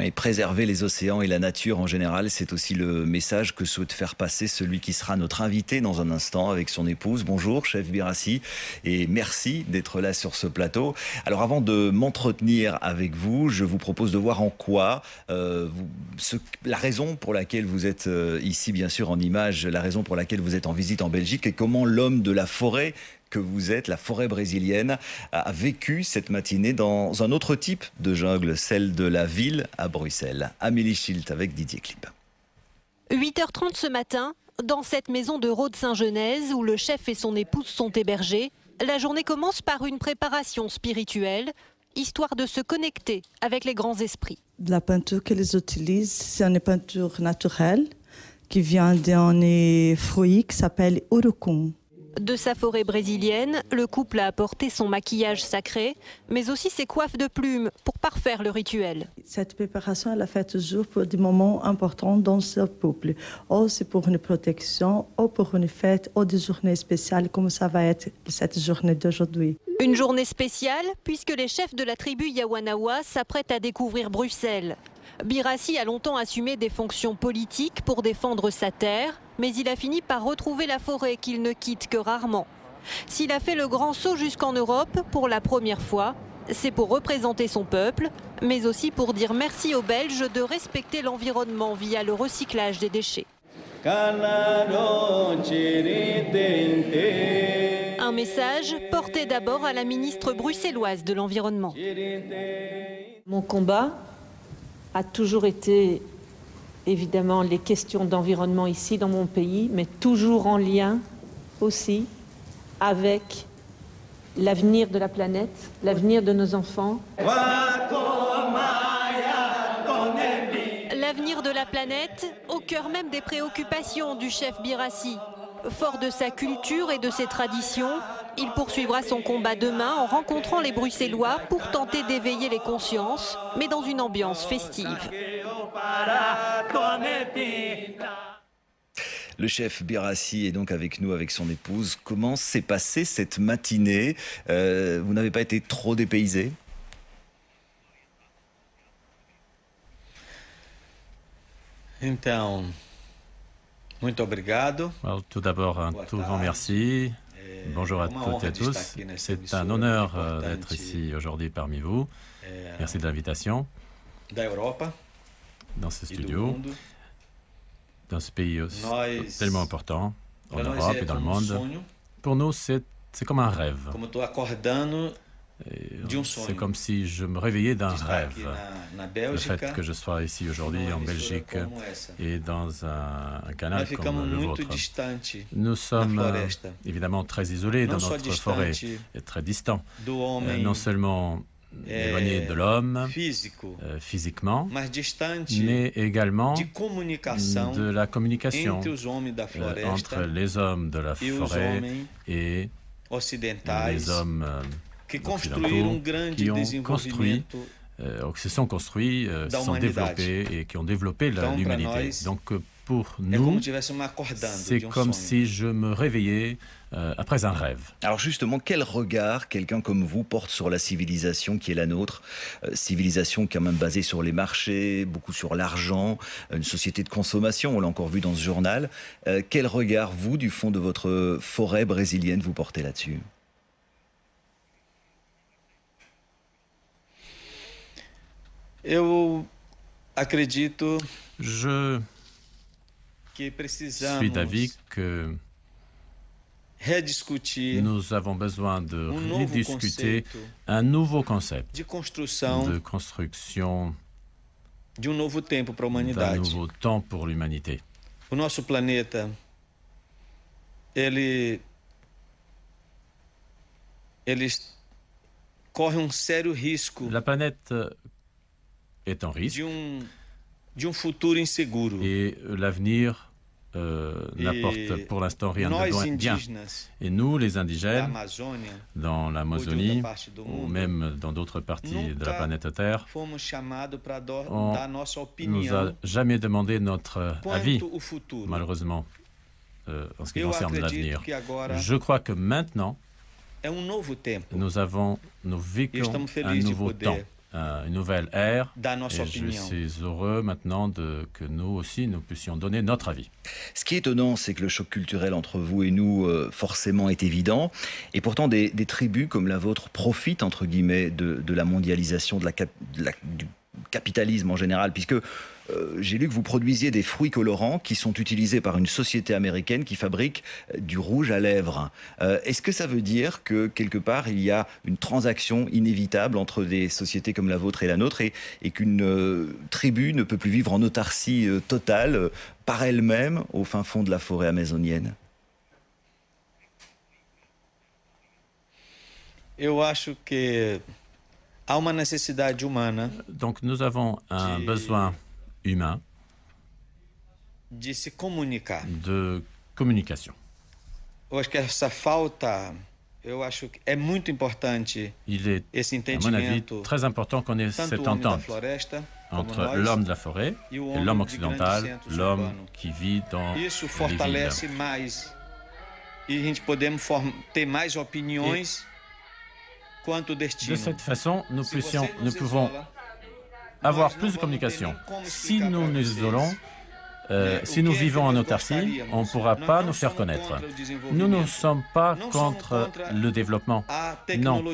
Et préserver les océans et la nature en général, c'est aussi le message que souhaite faire passer celui qui sera notre invité dans un instant avec son épouse. Bonjour, chef Birassi, et merci d'être là sur ce plateau. Alors avant de m'entretenir avec vous, je vous propose de voir en quoi la raison pour laquelle vous êtes ici, bien sûr en image, la raison pour laquelle vous êtes en visite en Belgique et comment l'homme de la forêt que vous êtes, la forêt brésilienne, a vécu cette matinée dans un autre type de jungle, celle de la ville à Bruxelles. Amélie Schilt avec Didier Clip. 8h30 ce matin, dans cette maison de Rhodes-Saint-Genèse où le chef et son épouse sont hébergés, la journée commence par une préparation spirituelle, histoire de se connecter avec les grands esprits. La peinture qu'ils utilisent, c'est une peinture naturelle qui vient d'un fruit qui s'appelle urucum. De sa forêt brésilienne, le couple a apporté son maquillage sacré, mais aussi ses coiffes de plumes pour parfaire le rituel. Cette préparation, elle a fait toujours pour des moments importants dans ce peuple. Ou c'est pour une protection, ou pour une fête, ou des journées spéciales, comme ça va être cette journée d'aujourd'hui. Une journée spéciale, puisque les chefs de la tribu Yawanawa s'apprêtent à découvrir Bruxelles. Birassi a longtemps assumé des fonctions politiques pour défendre sa terre, mais il a fini par retrouver la forêt qu'il ne quitte que rarement. S'il a fait le grand saut jusqu'en Europe pour la première fois, c'est pour représenter son peuple, mais aussi pour dire merci aux Belges de respecter l'environnement via le recyclage des déchets. Un message porté d'abord à la ministre bruxelloise de l'Environnement. Mon combat a toujours été évidemment les questions d'environnement ici dans mon pays, mais toujours en lien aussi avec l'avenir de la planète, l'avenir de nos enfants. L'avenir de la planète, au cœur même des préoccupations du chef Birassi. Fort de sa culture et de ses traditions, il poursuivra son combat demain en rencontrant les Bruxellois pour tenter d'éveiller les consciences, mais dans une ambiance festive. Le chef Birassi est donc avec nous, avec son épouse. Comment s'est passée cette matinée? Vous n'avez pas été trop dépaysé? Então, muito obrigado. Alors, tout d'abord, un tout grand merci. Bonjour à toutes et à tous. C'est un honneur d'être ici aujourd'hui parmi vous. Merci de l'invitation. Dans ce studio, dans ce pays tellement important, en Europe et dans le monde. Pour nous, c'est comme un rêve. C'est comme si je me réveillais d'un rêve. Le fait que je sois ici aujourd'hui en Belgique et dans un canal comme le vôtre. Nous sommes évidemment très isolés dans notre forêt et très distants. Non seulement éloignés de l'homme physiquement, mais également de la communication entre les hommes de la forêt et les hommes occidentaux qui ont construit, qui se sont construits, se sont développés et qui ont développé l'humanité. Donc pour nous, c'est comme si je me réveillais après un rêve. Alors justement, quel regard quelqu'un comme vous porte sur la civilisation qui est la nôtre? Civilisation quand même basée sur les marchés, beaucoup sur l'argent, une société de consommation, on l'a encore vu dans ce journal. Quel regard, vous, du fond de votre forêt brésilienne, vous portez là-dessus? Eu acredito Je suis d'avis que nous avons besoin de rediscuter un nouveau concept de construction d'un nouveau temps pour l'humanité. O nosso planeta, ele corre sério risco. La planète est en risque futuro inseguro. Et l'avenir n'apporte pour l'instant rien de bien. Et nous, les indigènes, dans l'Amazonie ou même dans d'autres parties de la planète Terre, on ne nous a jamais demandé notre avis, malheureusement, en ce qui concerne l'avenir. Je crois que maintenant, nous vivons un nouveau temps. une nouvelle ère et je suis heureux maintenant que nous aussi, nous puissions donner notre avis. Ce qui est étonnant, c'est que le choc culturel entre vous et nous, forcément, est évident. Et pourtant, des tribus comme la vôtre profitent, entre guillemets, de la mondialisation, du capitalisme en général, puisque j'ai lu que vous produisiez des fruits colorants qui sont utilisés par une société américaine qui fabrique du rouge à lèvres. Est-ce que ça veut dire que, quelque part, il y a une transaction inévitable entre des sociétés comme la vôtre et la nôtre et qu'une tribu ne peut plus vivre en autarcie totale par elle-même au fin fond de la forêt amazonienne? Eu acho que há uma necessidade humana. Donc nous avons un besoin humain de se comunicar. De communication. Eu acho que essa falta, eu acho que é muito importante. Il est, à mon avis, très important qu'on ait cette entente entre l'homme de la forêt et l'homme occidental, l'homme qui vit dans les Isso fortalece villes. mais. E a gente podemos ter mais opiniões quanto destino. De cette façon, nous pouvons avoir plus de communication. Si nous nous isolons, si nous vivons en autarcie, on ne pourra pas nous faire connaître. Nous ne sommes pas contre le développement. Non,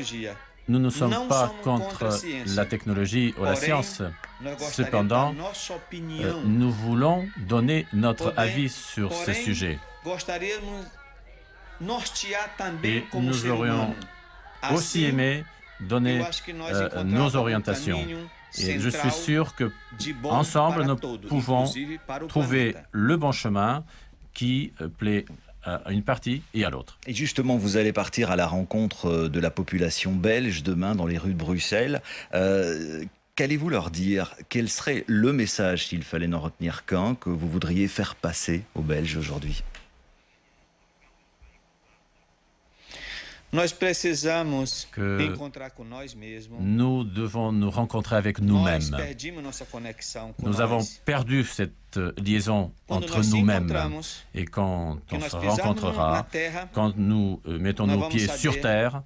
nous ne sommes pas contre la technologie ou la science. Cependant, nous voulons donner notre avis sur ce sujet. Et nous aurions aussi aimé donner nos orientations. Et je suis sûr qu'ensemble, nous pouvons trouver le bon chemin qui plaît à une partie et à l'autre. Et justement, vous allez partir à la rencontre de la population belge demain dans les rues de Bruxelles. Qu'allez-vous leur dire? Quel serait le message, s'il fallait n'en retenir qu'un, que vous voudriez faire passer aux Belges aujourd'hui? Nous devons nous rencontrer avec nous-mêmes. Nous avons perdu cette liaison entre nous-mêmes. Et quand on se rencontrera, quand nous mettons nos pieds sur terre,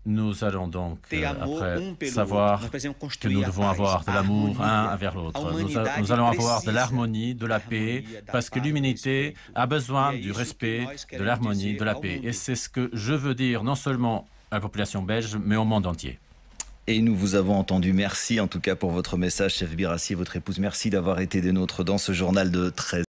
nous allons donc après savoir que nous devons avoir de l'amour un envers l'autre. Nous allons avoir de l'harmonie, de la paix, parce que l'humanité a besoin du respect, de l'harmonie, de la paix. Et c'est ce que je veux dire non seulement à la population belge, mais au monde entier. Et nous vous avons entendu. Merci en tout cas pour votre message, chef Birassi et votre épouse. Merci d'avoir été des nôtres dans ce journal de 13.